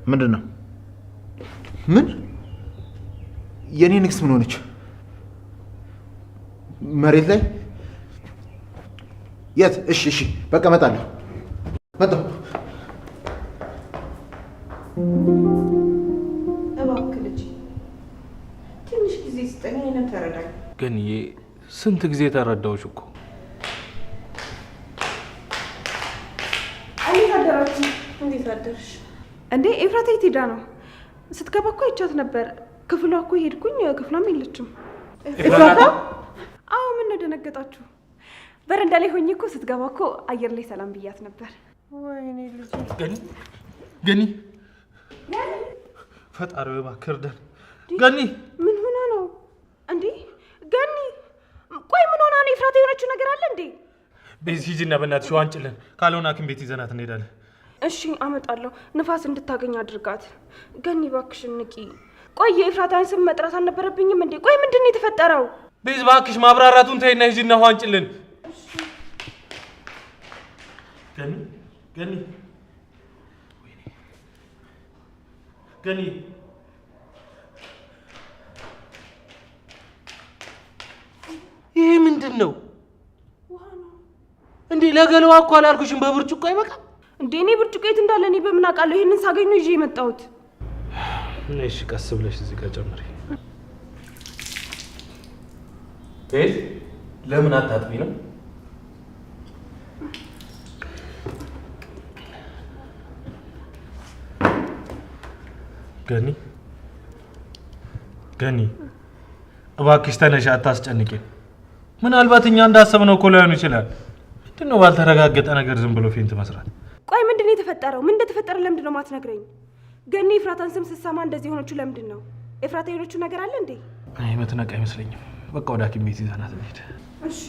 ምንድነው? ምን የኔ ንግስት ምን ሆነች? መሬት ላይ የት? እሺ በቃ እመጣለሁ። መጣሁ። እባክህ ልጅ ትንሽ ጊዜ ስጠኝ፣ እኔን ተረዳኝ። ግን ስንት ጊዜ ተረዳሁሽ እኮ። እንዴት አደራችሁ? እንዴት አደርሽ? እንዴ ኤፍራታ የት ሄዳ ነው? ስትገባ እኮ አይቻት ነበር። ክፍሏ እኮ ሄድኩኝ፣ ክፍሏም የለችም። ኤፍራታ? አዎ ምን ነው ደነገጣችሁ? በረንዳ ላይ ሆኜ እኮ ስትገባ እኮ አየር ላይ ሰላም ብያት ነበር። ወይኔ ልጅ ገኒ ፈጣሪ እባክህ እርዳን። ገኒ ምን ሆና ነው እንዴ? ገኒ ቆይ ምን ሆና ነው? ኤፍራታ የሆነችው ነገር አለ እንዴ? ቤዚ ሂጂና በእናትሽ ዋንጭልን፣ ካልሆነ ሐኪም ቤት ይዘናት እንሄዳለን። እሺ አመጣለሁ። ንፋስ እንድታገኝ አድርጋት። ገኒ እባክሽን ንቂ። ቆይ የኤፍራታን ስም መጥራት አልነበረብኝም እንዴ? ቆይ ምንድን ነው የተፈጠረው? ቤዚ እባክሽ ማብራራቱን ተይና ሂጂና ዋንጭልን። ገኒ ይሄ ምንድን ነው እንዴ? ለገለዋ እኮ አላልኩሽም በብርጭቆ አይበቃም እንዴ? እኔ ብርጭቆ የት እንዳለ እኔ በምን አውቃለሁ? ይሄንን ሳገኙ ይዤ የመጣሁት። እሺ ቀስ ብለሽ እዚህ ጋር ጨምሪ። ቤዝ ለምን አታጥቢ ነው? ገኒ እባክሽ ተነሽ፣ አታስጨንቂን። ምናልባት እኛ እንዳሰብነው እኮ ላይሆን ይችላል። ምንድን ነው ባልተረጋገጠ ነገር ዝም ብሎ ፌንት መስራት? ቆይ ምንድን ነው የተፈጠረው? ምን እንደተፈጠረ ለምንድን ነው ማትነግረኝ? ገኒ ኤፍራታን ስም ስትሰማ እንደዚህ የሆነችው ለምንድን ነው? ኤፍራታ የሆነችው ነገር አለ እንዴ? አይ መትነቅ አይመስለኝም። በቃ ወደ ሐኪም ቤት ይዘናት እንሂድ። እሺ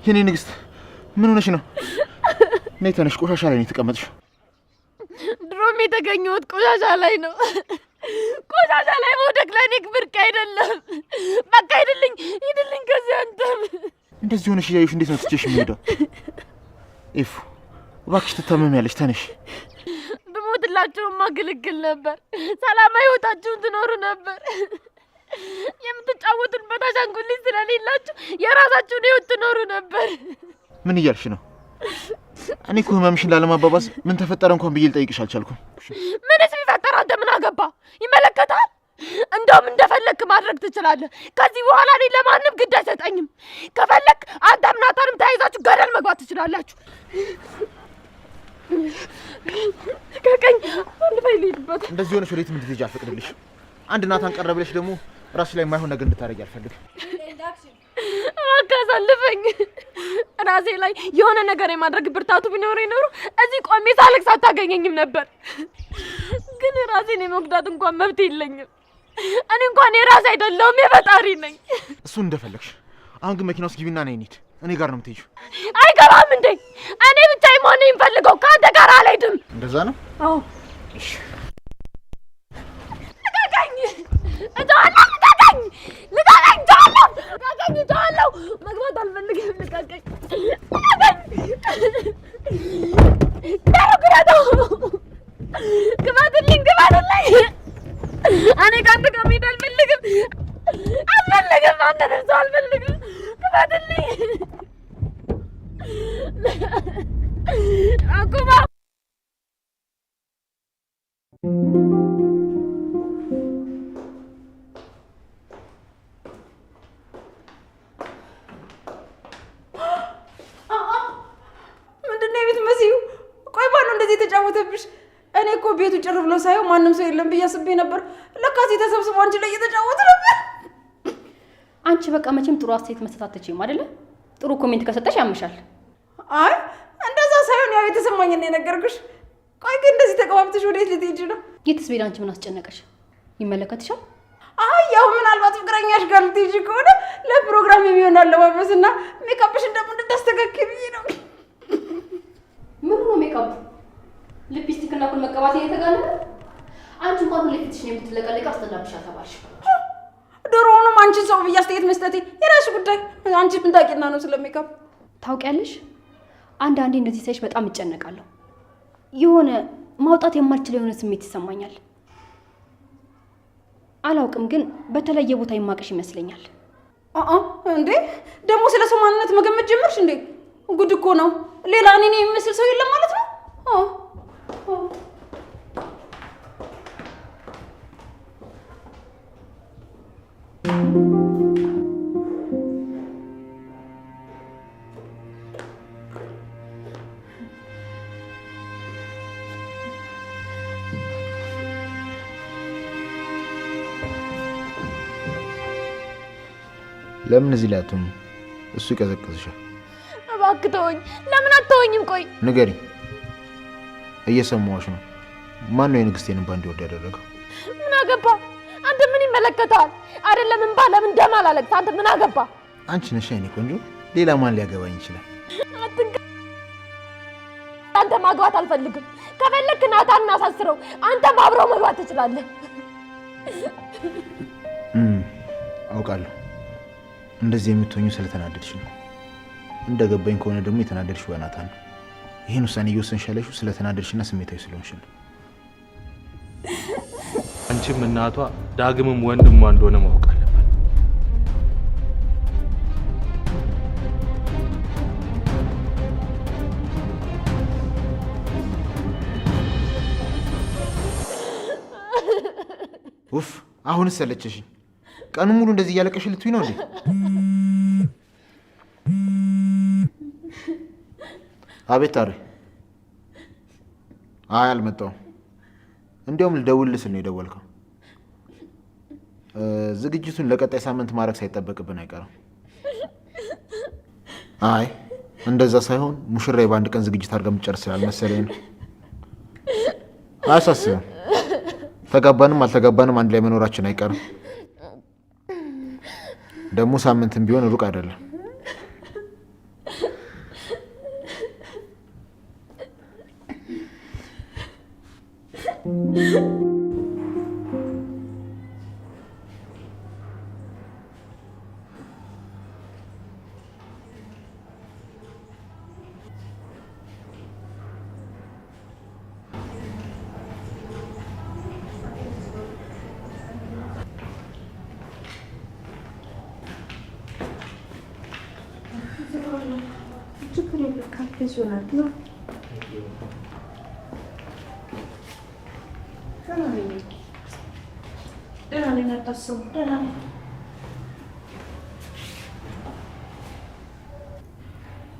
የኔ ንግስት ምን ሆነሽ ነው? ነይ ተነሽ፣ ቆሻሻ ላይ ነው የተቀመጥሽ። ድሮም የተገኘሁት ቆሻሻ ላይ ነው። ቆሻሻ ላይ መውደቅ ለእኔ ብርቅ አይደለም። በቃ ሂድልኝ ከዚህ አንተም። እንደዚህ ሆነሽ እያዩሽ እንዴት ነው ትቼሽ የሚሄደው? ኤፉ እባክሽ ትታመሚያለሽ፣ ተነሽ። ብሞትላችሁም ማገለግል ነበር። ሰላማዊ ህይወታችሁን ትኖሩ ነበር። የምትጫወቱበት አሻንጉሊት ስለሌላችሁ የራሳችሁን ህይወት ትኖሩ ነበር። ምን እያልሽ ነው? እኔ እኮ ህመምሽን ላለማባባስ ምን ተፈጠረ እንኳን ብዬ ልጠይቅሽ አልቻልኩም። ምንስ ቢፈጠር አንተ ምን አገባ? ይመለከታል? እንደውም እንደፈለክ ማድረግ ትችላለህ። ከዚህ በኋላ እኔ ለማንም ግድ አይሰጠኝም። ከፈለክ አንተም ናታንም ተያይዛችሁ ገደል መግባት ትችላላችሁ። ከቀኝ አንድ ፋይል ይልበት። እንደዚህ ሆነሽ ወዴትም እንድትሄጂ አልፈቅድልሽም። አንድ ናታን ቀረ ብለሽ ደግሞ ራስሽ ላይ የማይሆን ነገር እንድታረጊ አልፈልግም። አካሳልፈኝ። ራሴ ላይ የሆነ ነገር የማድረግ ብርታቱ ቢኖረኝ ኖሮ እዚህ ቆሜ ሳለቅስ አታገኘኝም ነበር። ግን ራሴን የመጉዳት እንኳን መብት የለኝም። እኔ እንኳን የራስ አይደለሁም የፈጣሪ ነኝ። እሱን እንደፈለግሽ። አሁን ግን መኪና ውስጥ ግቢና ነይ እንሂድ። እኔ ጋር ነው የምትሄጂው። አይገባም እንዴ? እኔ ብቻዬን መሆን የምፈልገው ከአንተ ጋር አልሄድም። እንደዛ ነው? አዎ። እሺ ልቀቀኝ! እተዋለሁ። ልቀቀኝ! ልቀቀኝ! እተዋለሁ። ልቀቀኝ! እተዋለሁ። መግባት አልፈልግም። ልቀቀኝ! ግባትልኝ! ግባትልኝ! እኔ ከአንተ ጋር መሄድ አልፈልግም። አንተ ደርሰው አልፈልግም። ግባትልኝ! አቁማ! ምንድነው የቤት መሲሁ? ቆይ ማነው እንደዚህ የተጫወተብሽ? እኔ እኮ ቤቱ ጭር ብሎ ሳይሆን ማንም ሰው የለም ብዬ አስቤ ነበር። ለካ እዚህ ተሰብስበው አንቺ ላይ እየተጫወቱ ነበር። አንቺ በቃ መቼም ጥሩ አስተያየት መስጠት አትችይም አይደለ? ጥሩ ኮሜንት ከሰጠሽ ያምሻል። አይ እንደዛ ሳይሆን ያ ያው የተሰማኝ ነው የነገርኩሽ። ቆይ ግን እንደዚህ ተቀባብተሽ ወዴት ልትሄጂ ነው? የትስ ቤት አንቺ ምን አስጨነቀሽ? ይመለከትሻል። አይ ያው ምናልባት ፍቅረኛሽ ጋር ልትሄጂ ከሆነ ለፕሮግራም የሚሆን አለባበስና ሜካፕሽን ደግሞ እንድታስተካክል ብዬ ነው። ምን ነው ሜካፕ? ሊፕስቲክ እና ኩል መቀባት እየተጋለለ አንቺ እንኳን ለፊትሽ ነው የምትለቀለቀው። አስተላብሻ ተባልሽ። ድሮውንም አንቺን ሰው ብዬ አስተያየት መስጠቴ የራስሽ ጉዳይ። አንቺ ምን ታውቂና ነው ስለ ሜካፕ? ታውቂያለሽ፣ አንዳንዴ እንደዚህ ሳይሽ በጣም እጨነቃለሁ። የሆነ ማውጣት የማልችለው የሆነ ስሜት ይሰማኛል። አላውቅም፣ ግን በተለየ ቦታ ይማቀሽ ይመስለኛል። እንዴ ደግሞ ስለ ሰው ማንነት መገመት ጀመርሽ እንዴ? ጉድ እኮ ነው። ሌላ እኔን የሚመስል ሰው የለም ማለት ነው? ለምን እዚህ ላይ አትሆኚ? እሱ ይቀዘቅዝሻል። እባክህ ተወኝ። ለምን አትተወኝም? ቆይ ንገሪኝ። እየሰማሁሽ ነው። ማን ነው የንግስቴን እንባ እንዲወርድ ያደረገው? ምን አገባ? አንተ ምን ይመለከታል? አይደለም እንባ ለምን ደም አላለቅስ? አንተ ምን አገባ? አንቺ ነሽ የኔ ቆንጆ። ሌላ ማን ሊያገባኝ ይችላል? አንተ ማግባት አልፈልግም። ከፈለክ ናታን እናሳስረው። አንተ አብረው መግባት ትችላለህ። አውቃለሁ እንደዚህ የምትሆኙ ስለተናደድሽ ነው። እንደገባኝ ከሆነ ደግሞ የተናደድሽ በናታን ነው። ይህን ውሳኔ እየወሰንሽ ያለሽው ስለተናደድሽና ስሜታዊ ስለሆንሽ ነው። አንቺም እናቷ ዳግምም ወንድሟ እንደሆነ ማወቅ አለባት። ኡፍ አሁንስ ሰለቸሽኝ። ቀኑን ሙሉ እንደዚህ እያለቀሽ ልትይ ነው እንዴ? አቤት ታሪ። አይ አልመጣሁም። እንዲያውም ልደውልልህ ስል ነው የደወልከው። ዝግጅቱን ለቀጣይ ሳምንት ማድረግ ሳይጠበቅብን አይቀርም። አይ እንደዛ ሳይሆን ሙሽራዬ በአንድ ቀን ዝግጅት አድርገን የምትጨርስ ስላልመሰለኝ ነው። አያሳስብም። ተጋባንም አልተጋባንም አንድ ላይ መኖራችን አይቀርም። ደግሞ ሳምንትም ቢሆን ሩቅ አይደለም።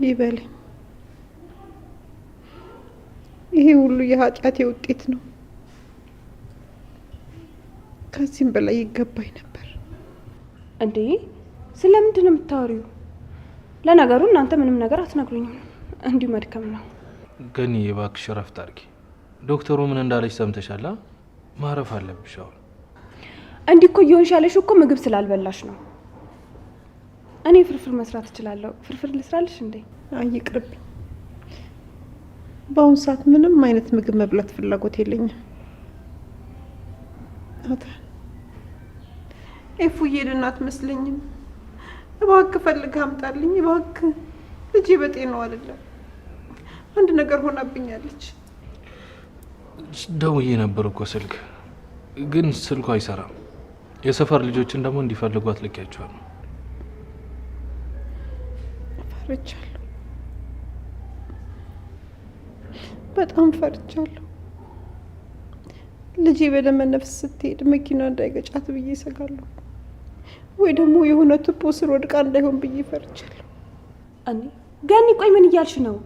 ይበለኝ። ይሄ ሁሉ የኃጢአቴ ውጤት ነው። ከዚህም በላይ ይገባኝ ነበር። እንዴ ስለምንድን ነው የምታወሪው? ለነገሩ እናንተ ምንም ነገር አትነግሩኝም። እንዲሁ መድከም ነው። ግን እባክሽ እረፍት አድርጊ። ዶክተሩ ምን እንዳለች ሰምተሻል? ማረፍ አለብሽ አሁን። እንዲህ እኮ እየሆንሽ ያለሽ እኮ ምግብ ስላልበላሽ ነው። እኔ ፍርፍር መስራት እችላለሁ። ፍርፍር ልስራልሽ እንዴ? አይ ይቅርብኝ። በአሁኑ ሰዓት ምንም አይነት ምግብ መብላት ፍላጎት የለኝም። ኤፉዬ ደህና አትመስለኝም። እባክህ ፈልገህ አምጣልኝ እባክህ። ልጄ በጤናው አይደለም። አንድ ነገር ሆናብኛለች። ደውዬ ነበር እኮ ስልክ፣ ግን ስልኩ አይሰራም። የሰፈር ልጆችን ደግሞ እንዲፈልጓት ልኬያቸዋለሁ። ፈርቻለሁ፣ በጣም ፈርቻለሁ። ልጄ በደመ ነፍስ ስትሄድ መኪና እንዳይገጫት ብዬ እሰጋለሁ። ወይ ደግሞ የሆነ ቱቦ ስር ወድቃ እንዳይሆን ብዬ ፈርቻለሁ። እኔ ገኒ፣ ቆይ ምን እያልሽ ነው?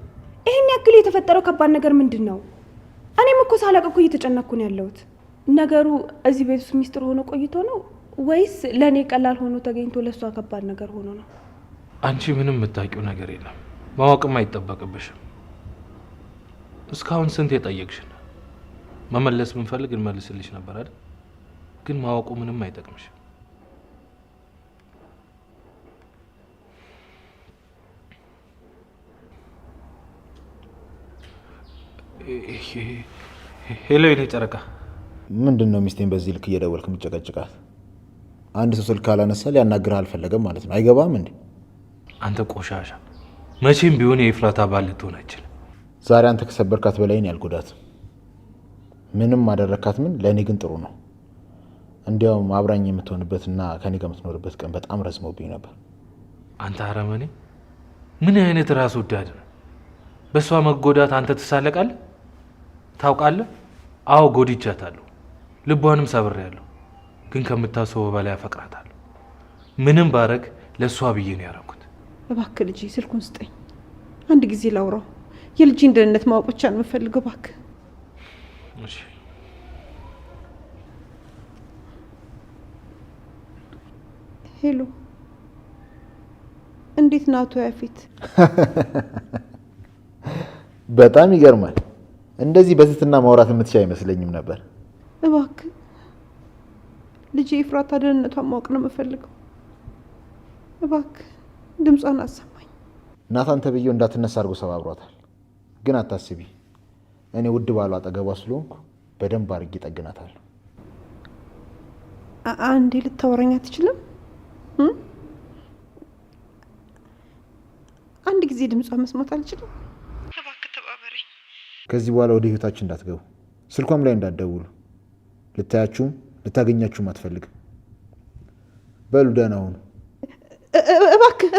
ይሄን ያክል የተፈጠረው ከባድ ነገር ምንድን ነው? እኔም እኮ ሳላቅ እኮ እየተጨነኩ ነው ያለሁት። ነገሩ እዚህ ቤት ውስጥ ሚስጥር ሆኖ ቆይቶ ነው ወይስ ለእኔ ቀላል ሆኖ ተገኝቶ ለእሷ ከባድ ነገር ሆኖ ነው? አንቺ ምንም የምታውቂው ነገር የለም፣ ማወቅም አይጠበቅብሽም። እስካሁን ስንት የጠየቅሽን መመለስ ብንፈልግ እንመልስልሽ ነበር አይደል? ግን ማወቁ ምንም አይጠቅምሽም። ሄሎ የኔ ጨረቃ። ምንድን ነው ሚስቴን በዚህ ልክ እየደወልክ የምትጨቀጭቃት? አንድ ሰው ስልክ ካላነሳ ሊያናግርህ አልፈለገም ማለት ነው። አይገባም እንዴ? አንተ ቆሻሻ፣ መቼም ቢሆን የኤፍራታ ባል ልትሆን አይችልም። ዛሬ አንተ ከሰበርካት በላይ ነው ያልጎዳት። ምንም አደረካት ምን፣ ለእኔ ግን ጥሩ ነው። እንዲያውም አብራኝ የምትሆንበትና ከኔ ጋር የምትኖርበት ቀን በጣም ረዝሞብኝ ነበር። አንተ አረመኔ፣ ምን አይነት ራስ ወዳድ ነው! በእሷ መጎዳት አንተ ትሳለቃለህ? ታውቃለህ? አዎ ጎድቻታለሁ፣ ልቧንም ሰብሬያለሁ። ግን ከምታስበው በላይ አፈቅራታለሁ። ምንም ባረግ ለእሷ ብዬ ነው ያደረኩት። እባክህ ልጄ ስልኩን ስጠኝ፣ አንድ ጊዜ ላውራው። የልጄን ደህንነት ማወቅ ብቻ ነው የምፈልገው። እባክህ። እሺ። ሄሎ፣ እንዴት ነው አቶ ያፌት? በጣም ይገርማል። እንደዚህ በትህትና ማውራት የምትችል አይመስለኝም ነበር። እባክህ ልጄ ኤፍራታ ደህንነቷን ማወቅ ነው የምፈልገው። እባክህ ድምጿን አሰማኝ። ናታን ተብዬው እንዳትነሳ አድርጎ ሰባብሯታል። ግን አታስቢ፣ እኔ ውድ ባሏ አጠገቧ ስለሆንኩ በደንብ አድርጌ ጠግናታለሁ። አንዴ ልታወራኝ አትችልም? አንድ ጊዜ ድምጿን መስማት አልችልም? እባክህ ተባበረኝ። ከዚህ በኋላ ወደ ህይወታችን እንዳትገቡ፣ ስልኳም ላይ እንዳትደውሉ። ልታያችሁም ልታገኛችሁም አትፈልግም። በሉ ደህና ሁኑ። እባክህ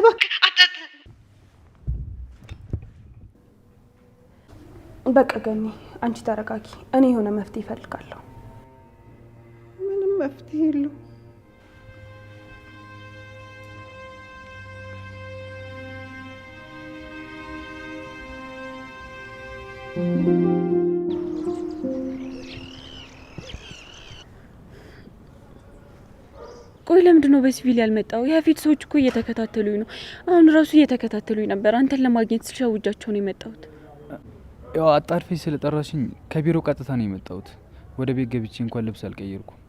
በቃ ገኒ፣ አንቺ ተረጋጊ። እኔ የሆነ መፍትሄ እፈልጋለሁ። ምንም መፍትሄ የለው። ቆይ ለምንድን ነው በሲቪል ያልመጣው? የፊት ሰዎች እኮ እየተከታተሉኝ ነው። አሁን ራሱ እየተከታተሉኝ ነበር። አንተን ለማግኘት ስልሻውጃቸው ነው የመጣሁት። ያው አጣርፌ ስለጠራሽኝ ከቢሮ ቀጥታ ነው የመጣሁት። ወደ ቤት ገብቼ እንኳን ልብስ አልቀየርኩም።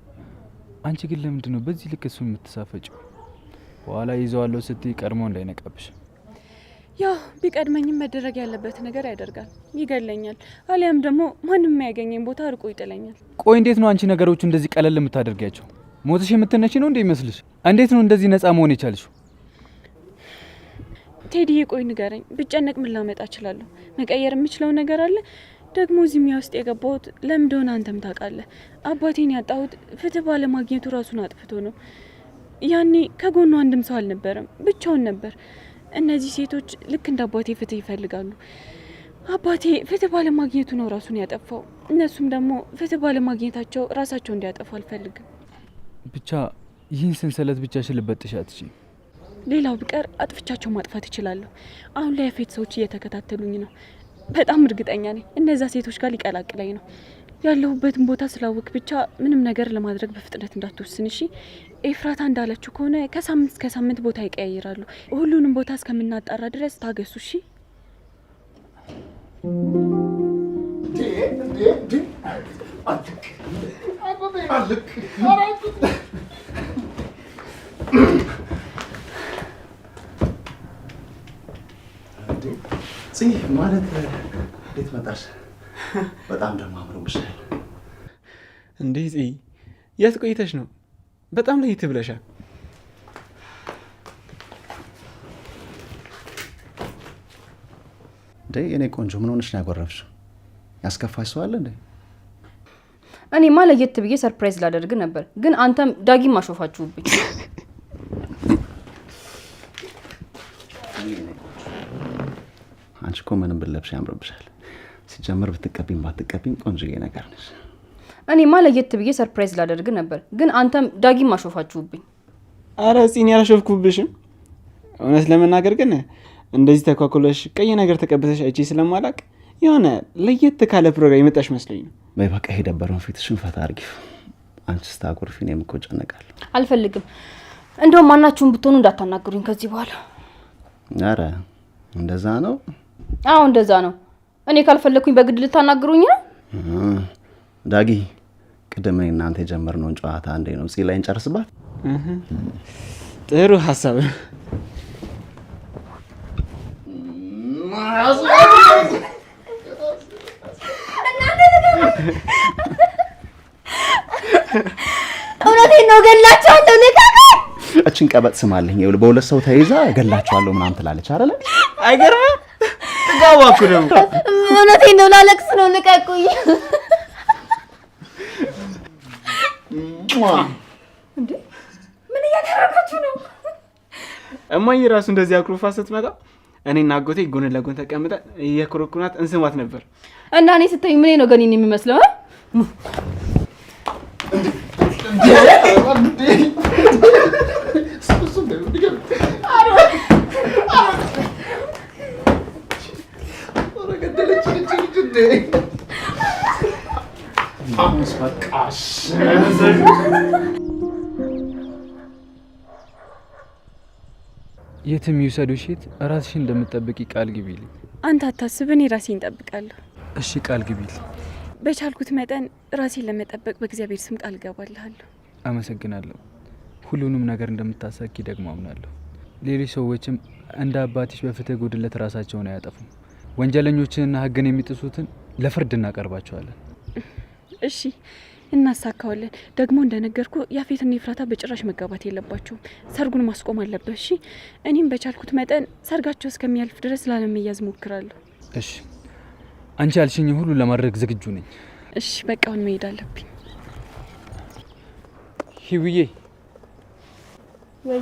አንቺ ግን ለምንድን ነው በዚህ ልክ እሱን የምትሳፈጭው? በኋላ ይዘዋለሁ ስትይ ቀድሞ እንዳይነቃብሽ። ያው ቢቀድመኝም መደረግ ያለበት ነገር ያደርጋል። ይገለኛል፣ አሊያም ደግሞ ማንም የሚያገኘኝ ቦታ አርቆ ይጥለኛል። ቆይ እንዴት ነው አንቺ ነገሮቹ እንደዚህ ቀለል የምታደርጊያቸው? ሞትሽ የምትነቺ ነው እንዴ ይመስልሽ? እንዴት ነው እንደዚህ ነፃ መሆን የቻልሽው? ቴዲዬ ቆይ ንገረኝ። ብጨነቅ ምን ላመጣ እችላለሁ? መቀየር የምችለው ነገር አለ? ደግሞ እዚህ ሚያ ውስጥ የገባሁት ለምን እንደሆነ አንተም ታውቃለህ። አባቴን ያጣሁት ፍትህ ባለማግኘቱ ራሱን አጥፍቶ ነው። ያኔ ከጎኑ አንድም ሰው አልነበረም፣ ብቻውን ነበር። እነዚህ ሴቶች ልክ እንደ አባቴ ፍትህ ይፈልጋሉ። አባቴ ፍትህ ባለማግኘቱ ነው ራሱን ያጠፋው። እነሱም ደግሞ ፍትህ ባለማግኘታቸው ራሳቸው እንዲያጠፉ አልፈልግም። ብቻ ይህን ሰንሰለት ብቻሽን ልበጥሽ አትችይም። ሌላው ቢቀር አጥፍቻቸው ማጥፋት እችላለሁ። አሁን ላይ የፌት ሰዎች እየተከታተሉኝ ነው። በጣም እርግጠኛ ነኝ እነዛ ሴቶች ጋር ሊቀላቅለኝ ነው። ያለሁበትን ቦታ ስላወቅ ብቻ ምንም ነገር ለማድረግ በፍጥነት እንዳትወስን እሺ? ኤፍራታ እንዳለችው ከሆነ ከሳምንት እስከ ሳምንት ቦታ ይቀያይራሉ። ሁሉንም ቦታ እስከምናጣራ ድረስ ታገሱ እሺ? ማለት እንዴት መጣሽ? በጣም ደሞ አምሮብሻል። እንዴ የት ቆይተሽ ነው? በጣም ለየት ብለሻል። እኔ ቆንጆ ምን ሆነሽ ነው ያጎረፍሽው? ያስከፋሽ ሰው አለ እንዴ? እኔማ ለየት ብዬ ሰርፕራይዝ ላደርግ ነበር፣ ግን አንተም ዳጊም አሾፋችሁብኝ። አንቺ እኮ ምንም ብለብሽ ያምርብሻል። ሲጀምር ብትቀቢም ባትቀቢም ቆንጆዬ ነገር ነሽ። እኔማ ለየት ብዬ ሰርፕራይዝ ላደርግ ነበር፣ ግን አንተም ዳጊም አሾፋችሁብኝ። አረ ጽኒ ያላሾፍኩብሽም። እውነት ለመናገር ግን እንደዚህ ተኳኩለሽ ቀይ ነገር ተቀብተሽ አይቼ ስለማላቅ የሆነ ለየት ካለ ፕሮግራም የመጣሽ መስሎኝ ነው። በይ በቃ ይሄ ደበረውን ፊትሽን ፈታ አድርጊው። አንቺ ስታጎርፊ እኔም እኮ እጨነቃለሁ። አልፈልግም። እንደውም ማናችሁም ብትሆኑ እንዳታናግሩኝ ከዚህ በኋላ። አረ እንደዛ ነው? አዎ እንደዛ ነው። እኔ ካልፈለኩኝ በግድ ልታናግሩኝ ነው? ዳጊ ቅድም እኔ እናንተ የጀመርነውን ጨዋታ አንዴ ነው እዚህ ላይ እንጨርስባት። ጥሩ ሐሳብ። እውነቴን ነው ገላቸዋለሁ። ልቀቀኝ። እችን ቀበጥ ስማልኝ በሁለት ሰው ተይዛ ገላቸዋለሁ ምናምን ትላለች አይደል? አይገርምም? ጥጋባኩ ደግሞ እውነቴን ነው ላለቅስ ነው። ልቀቁኝ። እንዴ ምን እያደረጋችሁ ነው? እማዬ ራሱ እንደዚህ አኩርፋ ስትመጣ እኔና አጎቴ ጎን ለጎን ተቀምጠን እየኮረኩናት እንስማት ነበር። እና እኔ ስትይ ምን ነው ገኒን የሚመስለው? የትም ይውሰዱሽ የት ራስሽን እንደምትጠብቂ ቃል ግቢልኝ። አንተ አታስብ፣ እኔ ራሴን እጠብቃለሁ። እሺ ቃል ግቢልኝ። በቻልኩት መጠን ራሴን ለመጠበቅ በእግዚአብሔር ስም ቃል ገባልሃለሁ። አመሰግናለሁ። ሁሉንም ነገር እንደምታሳኪ ደግሞ አምናለሁ። ሌሎች ሰዎችም እንደ አባትሽ በፍትህ ጉድለት ራሳቸውን አያጠፉም። ወንጀለኞችንና ሕግን የሚጥሱትን ለፍርድ እናቀርባቸዋለን። እሺ እናሳካዋለን። ደግሞ እንደነገርኩ ያፌትና ኤፍራታ በጭራሽ መጋባት የለባቸውም። ሰርጉን ማስቆም አለበት። እሺ እኔም በቻልኩት መጠን ሰርጋቸው እስከሚያልፍ ድረስ ላለመያዝ ሞክራለሁ። እሺ አንቺ ያልሽኝ ሁሉ ለማድረግ ዝግጁ ነኝ። እሺ በቃ አሁን መሄድ አለብኝ። ሂውዬ ወይ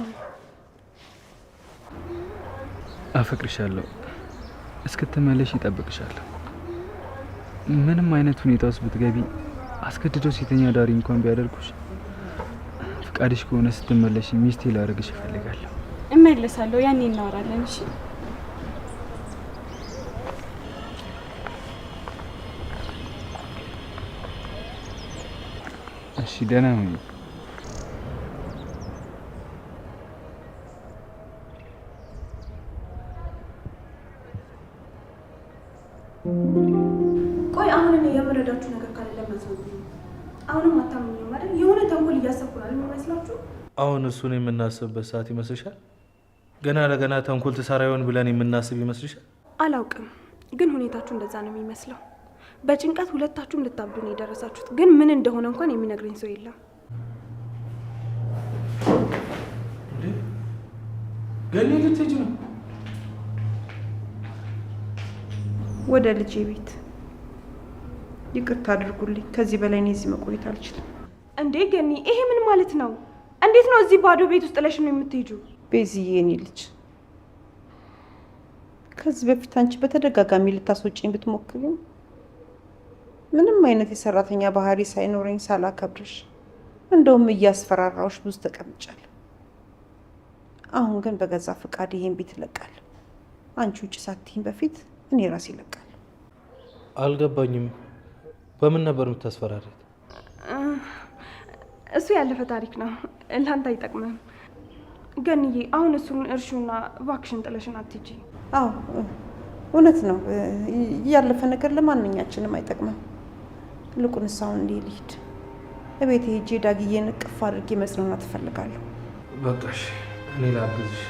አፈቅርሻለሁ። እስክትመለሽ ይጠብቅሻለሁ። ምንም አይነት ሁኔታ ውስጥ ብትገቢ አስገድዶ ሴተኛ ዳሪ እንኳን ቢያደርጉሽ ፍቃድሽ ከሆነ ስትመለሽ ሚስቴ ላደርግሽ እፈልጋለሁ። እመለሳለሁ። ያኔ እናወራለን። እሺ እሺ ደህና ሁኚ። ቆይ አሁን እኔ የምረዳችሁ ነገር ካለ ለማስወጥ አሁንም አታምኑኝም አይደል? የሆነ ተንኮል እያሰብኩ ነው የሚመስላችሁ? አሁን እሱን የምናስብበት ሰዓት ይመስልሻል? ገና ለገና ተንኮል ትሰራ ይሆን ብለን የምናስብ ይመስልሻል? አላውቅም፣ ግን ሁኔታችሁ እንደዛ ነው የሚመስለው። በጭንቀት ሁለታችሁም ልታብዱ ነው የደረሳችሁት። ግን ምን እንደሆነ እንኳን የሚነግረኝ ሰው የለም። ገኒ ልትሄጂ ነው? ወደ ልጄ ቤት። ይቅርታ አድርጉልኝ። ከዚህ በላይ እኔ እዚህ መቆየት አልችልም። እንዴ ገኒ፣ ይሄ ምን ማለት ነው? እንዴት ነው እዚህ ባዶ ቤት ውስጥ ጥለሽ ነው የምትሄጂው? ቤዝዬ፣ የኔ ልጅ፣ ከዚህ በፊት አንቺ በተደጋጋሚ ልታስወጪኝ ብትሞክሪም ምንም አይነት የሰራተኛ ባህሪ ሳይኖረኝ ሳላከብርሽ እንደውም እያስፈራራሁሽ ብዙ ተቀምጫለሁ። አሁን ግን በገዛ ፈቃድ ይሄን ቤት እለቃለሁ። አንቺ ውጭ ሳትይኝ በፊት እኔ ራሴ እለቃለሁ። አልገባኝም። በምን ነበር የምታስፈራሪት? እሱ ያለፈ ታሪክ ነው፣ ለአንተ አይጠቅምም። ገንዬ፣ አሁን እሱን እርሹና እባክሽን ጥለሽን አትሂጂ። አዎ እውነት ነው። ያለፈ ነገር ለማንኛችንም አይጠቅምም። ይልቁንስ አሁን እንዲህ ልሂድ። እቤት ሄጄ ዳግዬን እቅፍ አድርጌ መጽናናት እፈልጋለሁ። በቃሽ፣ እኔ ላግዝሽ።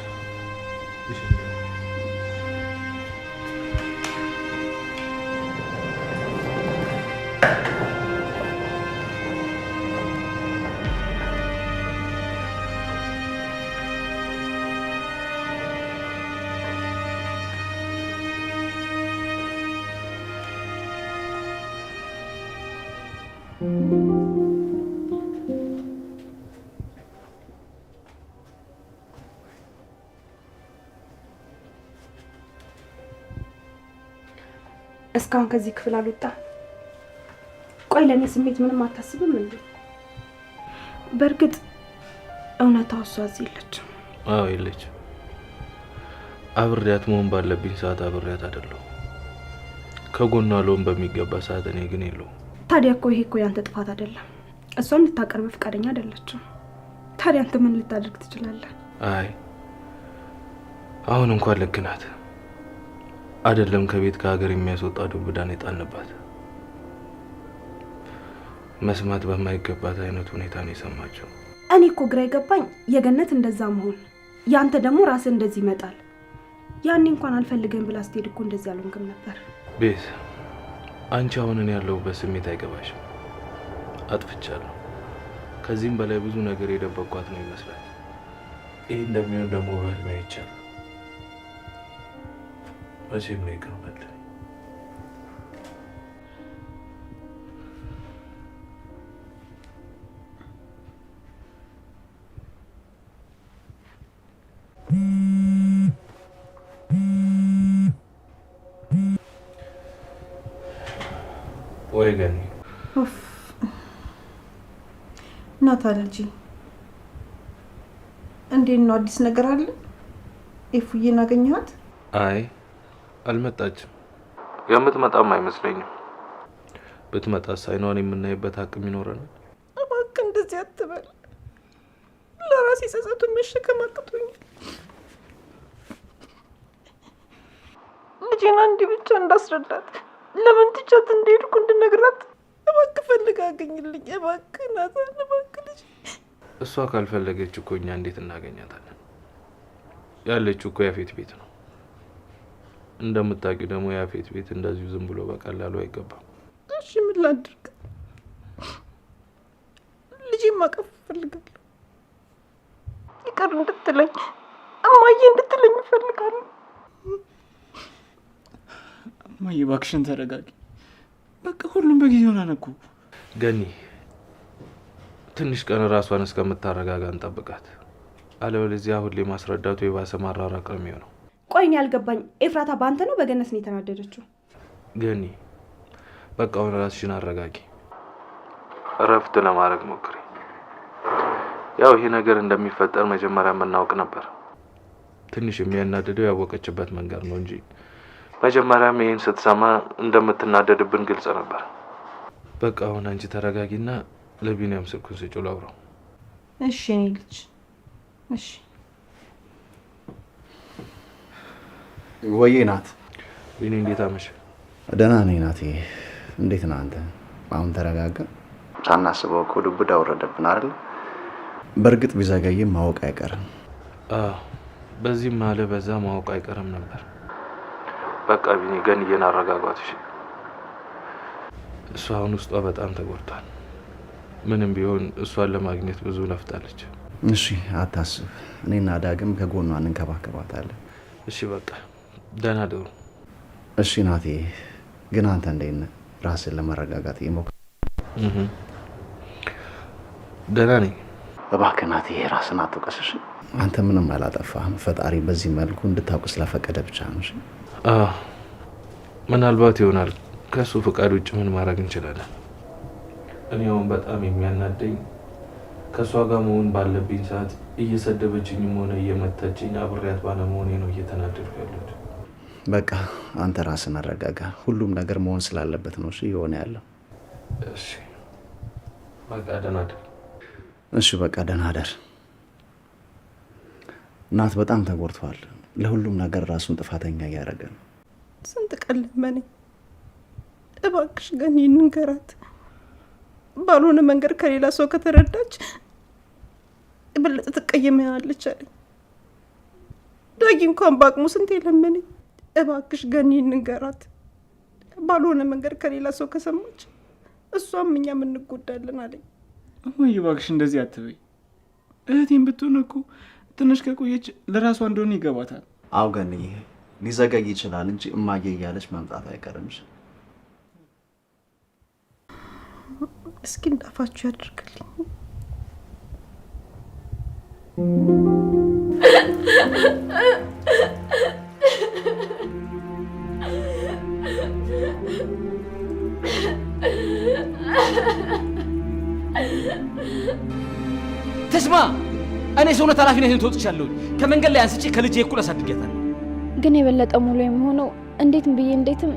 እስካሁን ከዚህ ክፍል አልወጣ። ቆይ ለእኔ ስሜት ምንም አታስብም እንዴ? በእርግጥ እውነታው እሷ እዚህ የለችም። አዎ የለችም። አብሬያት መሆን ባለብኝ ሰዓት አብሬያት አይደለሁ። ከጎኗ ለሆን በሚገባ ሰዓት እኔ ግን የለሁም። ታዲያ እኮ ይሄ እኮ ያንተ ጥፋት አይደለም። እሷም ልታቀርብ ፈቃደኛ አይደለችም። ታዲያ አንተ ምን ልታደርግ ትችላለህ? አይ አሁን እንኳን ልክ ናት። አይደለም ከቤት ከሀገር የሚያስወጣ ዱብዳን የጣልንባት። መስማት በማይገባት አይነት ሁኔታ ነው የሰማቸው። እኔ እኮ ግራ የገባኝ የገነት እንደዛ መሆን፣ ያንተ ደግሞ ራስህ እንደዚህ ይመጣል። ያኔ እንኳን አልፈልግም ብላ ስትሄድ እኮ እንደዚህ አልሆንክም ነበር። ቤት አንቺ አሁን እኔ ያለሁበት ስሜት አይገባሽም። አጥፍቻለሁ። ከዚህም በላይ ብዙ ነገር የደበቅኳት ነው ይመስላል። ይህ እንደሚሆን ደግሞ በህልሜ አይቻልም። መቼም ነው ይቅርበል። ወይ ገኒ ናታል ልጄ እንዴት ነው? አዲስ ነገር አለ? ኤፉዬን አገኘሃት? አይ አልመጣችም። የምትመጣም አይመስለኝም። ብትመጣስ አይኗን የምናይበት አቅም ይኖረናል? እባክህ እንደዚህ አትበል። ለራሴ ጸጸቱን መሸከም አቅቶኛል። ልጄን አንዴ ብቻ እንዳስረዳት፣ ለምን ትቻት እንደሄድኩ እንድነግራት እባክህ ፈልግ አገኝልኝ። እባክህ ናታል፣ እባክህ ልጄ። እሷ ካልፈለገች እኮ እኛ እንዴት እናገኛታለን? ያለችው እኮ ያፌት ቤት ነው። እንደምታውቂው ደግሞ ያፌት ቤት እንደዚሁ ዝም ብሎ በቀላሉ አይገባም። እሺ ምን ላድርግ? ልጄን ማቀፍ እፈልጋለሁ። ይቅር እንድትለኝ እማዬ እንድትለኝ እፈልጋለሁ። እማዬ እባክሽን ተረጋጊ። በቃ ሁሉም በጊዜው ሆነ እኮ። ገኒ ትንሽ ቀን ራሷን እስከምታረጋጋ እንጠብቃት። አለበለዚያ ሁሌ ማስረዳቱ የባሰ ማራራቅ ነው የሚሆነው። ቆይ ያልገባኝ ኤፍራታ በአንተ ነው በገነት ነው የተናደደችው? ገኒ በቃ አሁን ራስሽን አረጋጊ። እረፍት ለማድረግ ሞክሪ። ያው ይሄ ነገር እንደሚፈጠር መጀመሪያ የምናውቅ ነበር። ትንሽ የሚያናደደው ያወቀችበት መንገድ ነው እንጂ መጀመሪያም ይሄን ስትሰማ እንደምትናደድብን ግልጽ ነበር። በቃ አሁን አንቺ ተረጋጊና ለቢኒያም ስልኩን ስጪው ላውራው። እሺ እኔ ልጅ እሺ። ወዬ ናት። ቢኒ እንዴት አመሸ? ደህና ነኝ ናቴ። እንዴት ነህ አንተ? አሁን ተረጋጋ። ሳናስበው እኮ ዱብዳ ወረደብን አይደል? በእርግጥ ቢዘገይም ማወቅ አይቀርም። በዚህም ማለ በዛ ማወቅ አይቀርም ነበር። በቃ ቢኒ ገንዬን አረጋጓት እሺ። እሷ አሁን ውስጧ በጣም ተጎድቷል። ምንም ቢሆን እሷን ለማግኘት ብዙ ለፍታለች። እሺ አታስብ፣ እኔና ዳግም ከጎኗ እንንከባከባታለን። እሺ በቃ ደህና ደሩ። እሺ ናቴ፣ ግን አንተ እንዴት ነህ? ራስን ለማረጋጋት ይሞክር። ደህና ነኝ። እባክህ ናቴ ራስን አትውቀስ እሺ። አንተ ምንም አላጠፋህም። ፈጣሪ በዚህ መልኩ እንድታውቅ ስለፈቀደ ብቻ ነው እሺ። ምናልባት ይሆናል ከሱ ፍቃድ ውጭ ምን ማድረግ እንችላለን? እኔውን በጣም የሚያናደኝ ከሷ ጋር መሆን ባለብኝ ሰዓት እየሰደበችኝም ሆነ እየመታችኝ አብሬያት ባለመሆኔ ነው እየተናደድኩ ያለሁት። በቃ አንተ ራስን አረጋጋ። ሁሉም ነገር መሆን ስላለበት ነው እሺ የሆነ ያለው። እሺ በቃ ደህና ደር። እሺ በቃ ደህና ደር። እናት በጣም ተጎድቷል። ለሁሉም ነገር ራሱን ጥፋተኛ እያደረገ ነው። ስንት ቀን ለመነኝ። እባክሽ ገኒ ንገራት። ባልሆነ መንገድ ከሌላ ሰው ከተረዳች የበለጠ ትቀየመኛለች አለኝ። ዳጊ እንኳን በአቅሙ ስንት ለመነኝ። እባክሽ ገኒ ንገራት። ባልሆነ መንገድ ከሌላ ሰው ከሰማች እሷም እኛም እንጎዳለን አለኝ። እማዬ እባክሽ እንደዚህ አትበይ። እህቴን ብትሆን እኮ ትንሽ ከቆየች ለራሷ እንደሆነ ይገባታል። አው ገንዬ ሊዘገይ ይችላል እንጂ እማዬ እያለች መምጣት አይቀርም። እስኪ እንዳፋችሁ ያድርግልኝ። ተስማ እኔ ሰውነት ኃላፊነትን ተወጥቻለሁ። ከመንገድ ላይ አንስቼ ከልጄ እኩል አሳድጌያታለሁ። ግን የበለጠ ሙሉ የሚሆነው እንዴትም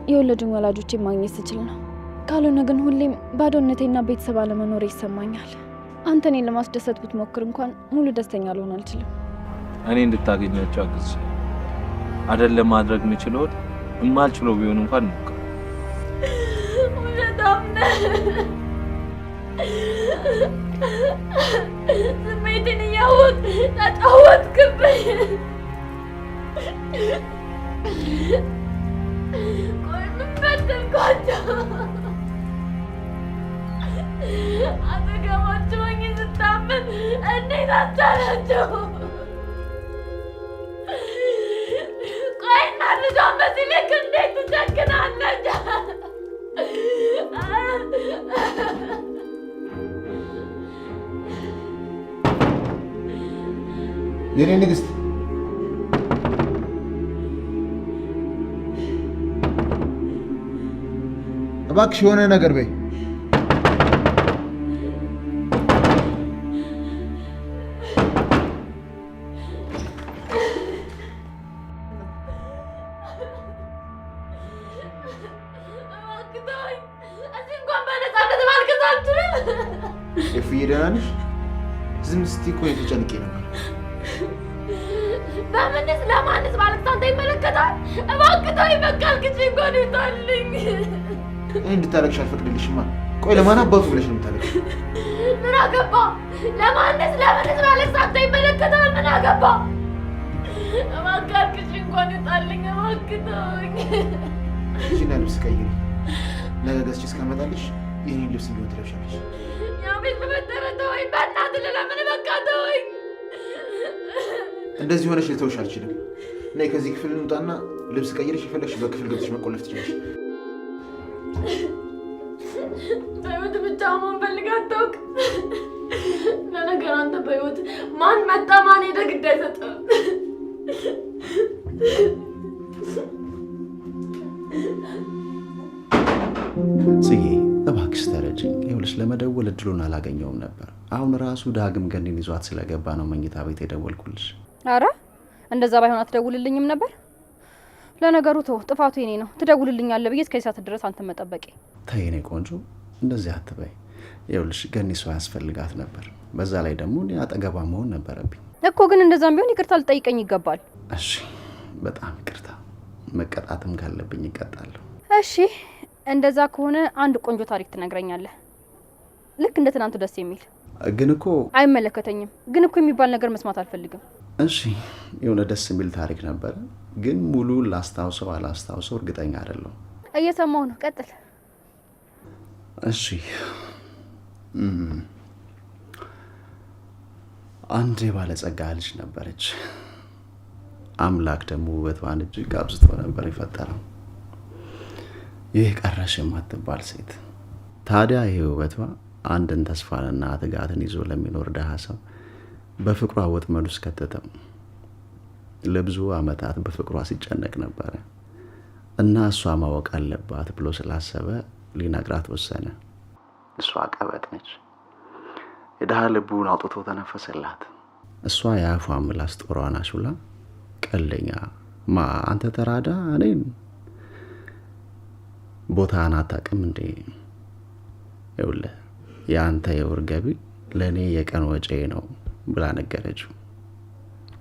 የወለዱኝ ወላጆቼ ማግኘት ስችል ነው። ካልሆነ ግን ሁሌም ባዶነቴና ቤተሰብ አለመኖር ይሰማኛል። አንተ እኔን ለማስደሰት ብትሞክር እንኳን ሙሉ ደስተኛ ልሆን አልችልም። እኔ እንድታገኛቸው አግዝሽ አይደለም ማድረግ የምችለው የማልችለው ቢሆን እንኳን ነው። ውሸታም ነህ። ስሜትን እያወቅህ ተጫወትክብኝ። ቆይ ምን በደልኳቸው? አጠገባቸው ሆኜ ስታመን እንዴት አስቻላቸው? ቆይ እናት ልጇን በዚህ ልክ እንዴት ትጨክናለች? የኔ ንግስት እባክሽ የሆነ ነገር በይ። እፍዬ ደህና ነሽ? ዝም ስትይ እኮ ተጨንቄ ነበር። በምንስ ለማንስ ባለቅሳንተ ይመለከታል? እባክህ ተወኝ በቃ አልቅሼ እንኳን ይውጣልኝ። እንድታለቅሽ አልፈቅድልሽማ። ቆይ ለማን አባቱ ብለሽ ነው የምታለቅሽ? ምን አገባ? ለማንስ ለምንስ ባለቅሳንተ ይመለከታል? ምን አገባ? እባክህ አልቅሼ እንኳን ይውጣልኝ። እባክህ ተወኝ። ሂጂና ልብስ ቀይሪ። ነገ ገዝቼ እስካመጣልሽ ይህን ልብስ እንዲሆን ትለብሻለሽ። ያው ቤት በፈጠረ ተወኝ፣ በእናትህ ልለምን፣ በቃ ተወኝ። እንደዚህ ሆነሽ ልተውሽ አልችልም። ነይ ከዚህ ክፍል እንውጣና ልብስ ቀይረሽ የፈለግሽ በክፍል ገብተሽ መቆለፍ ትችላለሽ። በህይወት ብቻ መሆን ፈልገህ አታውቅ። ለነገር አንተ በህይወት ማን መጣ ማን ሄደ ግድ አይሰጥም። ጽጌ እባክሽ ተረጅኝ። ይኸውልሽ ለመደወል እድሉን አላገኘውም ነበር። አሁን ራሱ ዳግም ገኒን ይዟት ስለገባ ነው መኝታ ቤት የደወልኩልሽ። አረ እንደዛ ባይሆን አትደውልልኝም ነበር። ለነገሩ ተው፣ ጥፋቱ የኔ ነው። ትደውልልኛለህ ብዬ እስከ ሰዓት ድረስ አንተ መጠበቄ። ተይ የኔ ቆንጆ እንደዚህ አትበይ። ይኸውልሽ ገኒ ሰው ያስፈልጋት ነበር። በዛ ላይ ደግሞ እኔ አጠገቧ መሆን ነበረብኝ እኮ። ግን እንደዛም ቢሆን ይቅርታ ልጠይቀኝ ይገባል። እሺ በጣም ይቅርታ። መቀጣትም ካለብኝ ይቀጣለሁ። እሺ እንደዛ ከሆነ አንድ ቆንጆ ታሪክ ትነግረኛለህ፣ ልክ እንደ ትናንቱ ደስ የሚል። ግን እኮ አይመለከተኝም። ግን እኮ የሚባል ነገር መስማት አልፈልግም። እሺ የሆነ ደስ የሚል ታሪክ ነበር፣ ግን ሙሉ ላስታውሰው አላስታውሰው እርግጠኛ አይደለሁም። እየሰማሁ ነው፣ ቀጥል። እሺ አንድ የባለጸጋ ልጅ ነበረች። አምላክ ደግሞ ውበቷን እጅግ አብዝቶ ነበር የፈጠረው። ይህ ቀረሽ የማትባል ሴት። ታዲያ ይህ ውበቷ አንድን ተስፋንና ትጋትን ይዞ ለሚኖር ድሃ ሰው በፍቅሯ ወጥመድ ውስጥ ከተተው። ለብዙ ዓመታት በፍቅሯ ሲጨነቅ ነበረ እና እሷ ማወቅ አለባት ብሎ ስላሰበ ሊነግራት ወሰነ። እሷ ቀበጥ ነች። የድሃ ልቡን አውጥቶ ተነፈሰላት። እሷ የአፏ ምላስ ጦሯን አሹላ ቀለኛ አንተ ተራዳ እኔን ቦታን አታውቅም እንዴ? ይኸውልህ የአንተ የወር ገቢ ለእኔ የቀን ወጪ ነው ብላ ነገረችው።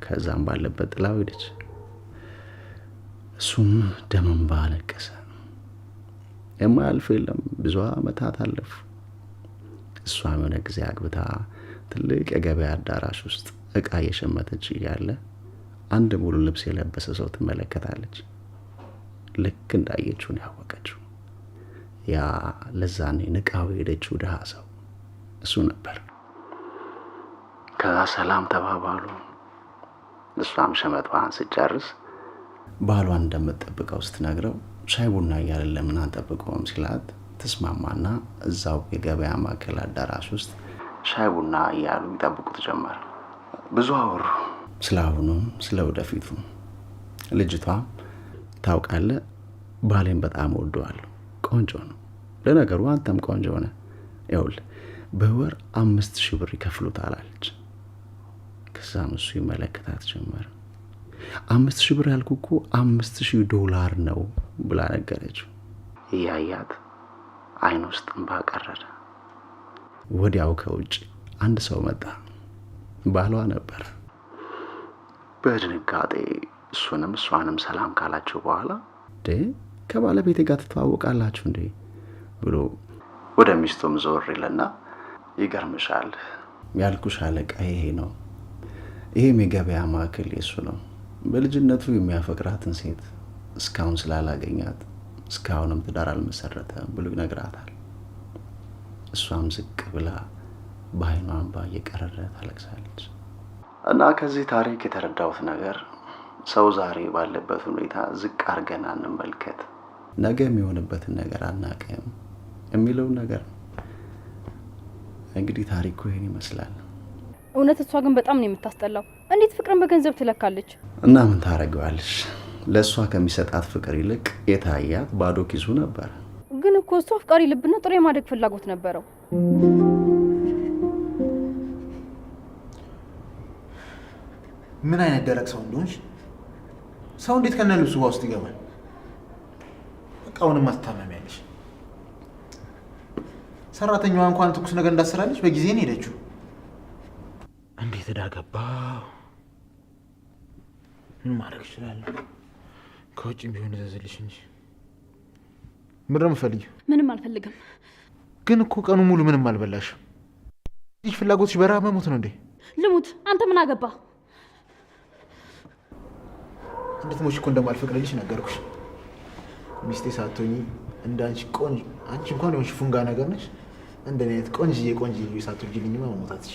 ከዛም ባለበት ጥላው ሄደች። እሱም ደም እንባ አለቀሰ። የማያልፍ የለም። ብዙ ዓመታት አለፉ። እሷም የሆነ ጊዜ አግብታ ትልቅ የገበያ አዳራሽ ውስጥ እቃ እየሸመተች እያለ አንድ ሙሉ ልብስ የለበሰ ሰው ትመለከታለች። ልክ እንዳየችውን ያወቀችው ያ ለዛኔ ንቃው ሄደችው ድሃ ሰው እሱ ነበር። ከዛ ሰላም ተባባሉ። እሷም ሸመቷን ስጨርስ ባሏን እንደምትጠብቀው ስትነግረው ሻይ ቡና እያለ ለምን አንጠብቀውም ሲላት ተስማማና እዛው የገበያ ማዕከል አዳራሽ ውስጥ ሻይ ቡና እያሉ ይጠብቁት ጀመር። ብዙ አወሩ፣ ስለአሁኑም ስለ ወደፊቱ። ልጅቷ ታውቃለህ ባሌን በጣም ወደዋለሁ፣ ቆንጆ ነው። ለነገሩ አንተም ቆንጆ ነህ። ይኸውልህ በወር 5000 ብር ይከፍሉታል አለች። ከዛም እሱ ይመለከታት ጀመር። 5000 ብር ያልኩህ እኮ $5000 ነው ብላ ነገረችው። እያያት አይን ውስጥ እንባ ቀረረ። ወዲያው ከውጭ አንድ ሰው መጣ። ባሏ ነበር። በድንጋጤ እሱንም እሷንም ሰላም ካላቸው በኋላ ከባለቤቴ ጋር ትተዋወቃላችሁ እንዴ ብሎ ወደ ሚስቱም ዞር ይለና ይገርምሻል ያልኩሽ አለቃ ይሄ ነው። ይሄም የገበያ ማዕከል የሱ ነው። በልጅነቱ የሚያፈቅራትን ሴት እስካሁን ስላላገኛት እስካሁንም ትዳር አልመሰረተም ብሎ ይነግራታል። እሷም ዝቅ ብላ በዓይኗ እንባ እየቀረረ ታለቅሳለች። እና ከዚህ ታሪክ የተረዳሁት ነገር ሰው ዛሬ ባለበት ሁኔታ ዝቅ አድርገን አንመልከት፣ ነገ የሚሆንበትን ነገር አናውቅም የሚለውን ነገር ነው። እንግዲህ ታሪኩ ይሄን ይመስላል። እውነት እሷ ግን በጣም ነው የምታስጠላው። እንዴት ፍቅርን በገንዘብ ትለካለች? እና ምን ታረጋዋለሽ? ለእሷ ከሚሰጣት ፍቅር ይልቅ የታያት ባዶ ኪሱ ነበር። ግን እኮ እሷ አፍቃሪ ልብና ጥሩ የማደግ ፍላጎት ነበረው። ምን አይነት ደረቅ ሰው እንደሆንሽ! ሰው እንዴት ከነ ልብሱ ውስጥ ይገባል? በቃ አሁንም አትታመሚያለሽ። ሰራተኛዋ እንኳን ትኩስ ነገር እንዳሰራለች በጊዜ ነው ሄደችው። እንዴት እዳገባው! ምን ማድረግ እችላለሁ? ከውጭም ቢሆን እዘዝልሽ እንጂ። ምን ነው የምፈልጊው? ምንም አልፈልግም። ግን እኮ ቀኑ ሙሉ ምንም አልበላሽም። ይህ ፍላጎትሽ በረሃብ መሞት ነው እንዴ? ልሙት፣ አንተ ምን አገባ? እንድትሞች እኮ እንደማልፈቅድልሽ ነገርኩሽ። ሚስቴ ሳትሆኚ እንዳንቺ ቆንጆ፣ አንቺ እንኳን የሆንሽ ፉንጋ ነገር ነሽ። እንደኔ አይነት ቆንጅዬ ሳትወልጂልኝማ መሞታትሽ